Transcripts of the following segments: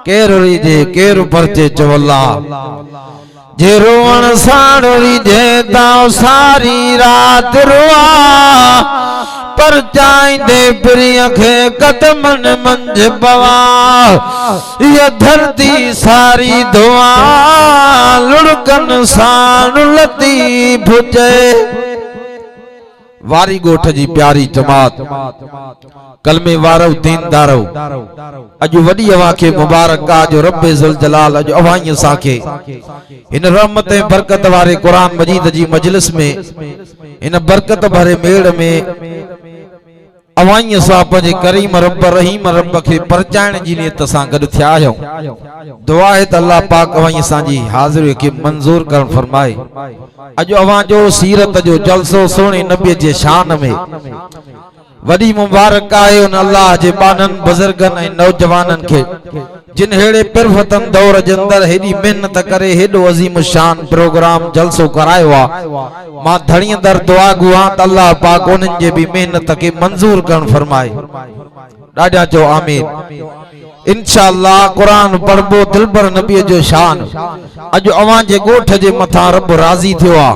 केरु रीजे केरु परचे चवला जे रोवण साण रीजे ताओ सारी रात रोआ पर चाइंदे प्रिय खे कदमन मंझ पवा ये धरती सारी दुआ लुड़कन साण लती भुजे वारी गोठ जी प्यारी जमात कलमे वारो दीनदारो अज वडी अवा के मुबारक का जो रब्बे जुल जलाल अज अवाई साके इन रहमत बरकत वारे कुरान मजीद जी मजलिस में इन बरकत भरे मेड़ में अवाई सा पंजे करीम रब रहीम रब के परचाइण जी नियत सां गड थिया आहियूं। दुआ है त अल्लाह पाक अवाई सां जी हाज़िरी के मंजूर कर फरमाए। अज अवां जो सीरत जो जलसो सोने नबी जे शान में वडी मुबारक आए उन अल्लाह जे बानन बुजुर्गन ए नौजवानन के जिन हेड़े पिरफतन दौर जे अंदर हेडी मेहनत करे हेडो अजीम शान प्रोग्राम जलसो करायो आ मां धणी दर दुआ गुआ त अल्लाह पाक उनन जे भी मेहनत के मंजूर कर फरमाए। डाडा जो आमीन। इंशाअल्लाह कुरान पढ़बो दिलबर नबी जो शान अज अवां जे गोठ जे मथा रब राजी थियो आ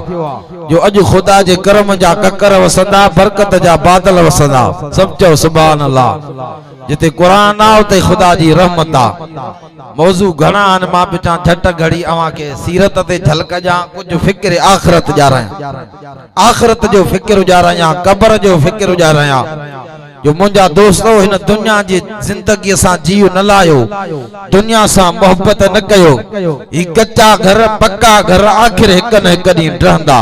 जो अज खुदा जे करम जा ककर वसदा बरकत जा बादल वसदा सब चो सुभान अल्लाह। जिते कुरान आ उते खुदा जी रहमत आ। मौजू घणा आन मां बिचा झट घड़ी अवां के सीरत ते झलक जा कुछ फिक्र आखिरत जा रहा आखिरत जो फिक्र जा रहा कब्र जो फिक्र जा रहा जो मुंजा दोस्तों इन दुनिया जी जिंदगी सा जीव न लायो दुनिया सा मोहब्बत न कयो ई कच्चा घर पक्का घर आखिर एक न एक दिन रहंदा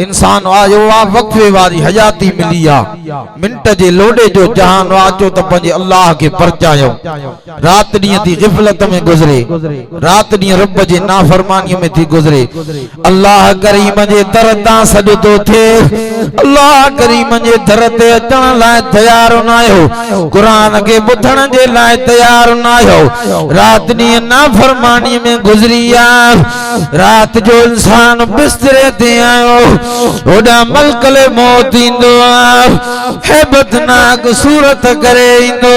इंसान आयो आ वक्फे वाली हयाती मिली आ मिनट जे लोडे जो जहान आचो त पंजे अल्लाह के परचायो रात दी थी गिफलत में गुजरे रात दी रब जे नाफरमानी में थी गुजरे अल्लाह करीम जे दर ता सजदो थे अल्लाह करीम जे दर ते अचण लाए तैयार न आयो कुरान के बुधण जे लाए तैयार न आयो रात दी नाफरमानी में गुजरिया रात जो इंसान बिस्तरे ते आयो ओडा मलकल मौत इंदो हैबतनाक सूरत करे इंदो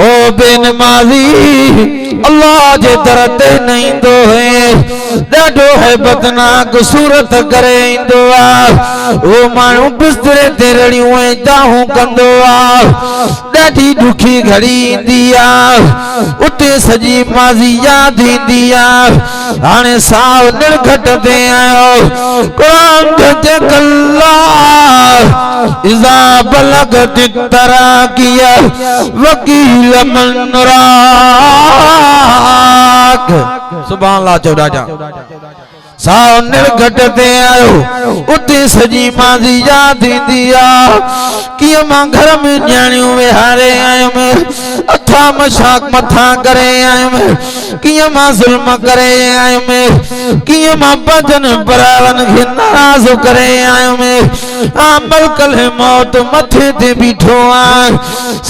ओ बेनमाजी अल्लाह जे दर ते न इंदो है डाडो हैबतनाक सूरत करे इंदो ओ मानू बिस्तरे ते रड़ियो जाहू कंदो ॾाढी दुखी घड़ी इंदी उठे सजी माज़ी याद इंदी हाणे साव निर्घट ते आयो कुरान जे कल्ला इज़ा बलगत तराकिया वकील मन राक सुभान अल्लाह चौड़ा जा साव निर्घट ते आयो उते सजी माज़ी याद इंदी कि मां घर में न्याणियों विहारे आयो में अथा मशाक मथा करे आयो में कि मां जुल्म करे आयो में कि मां बजन बरावन के नाराज करे आयो में अमल कल मौत मथे ते बीठो आ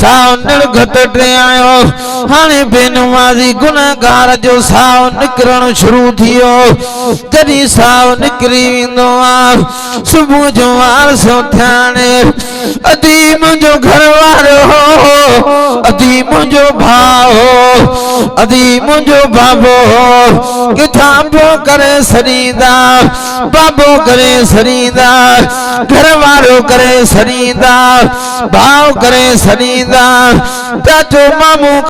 साव निर्घट ते आयो हाने बेनवाजी गुनाहगार जो साव निकरण शुरू थियो जदी साव निकरी विंदो आ सुबह जो आरसो थाने अदीम जो घर वारो हो अदीम जो भाओ अदीम जो बाबो किथा बो करे सरीदा बाबो करे सरीदा घर वारो करे सरीदा भाव करे सरीदा चाचो मामू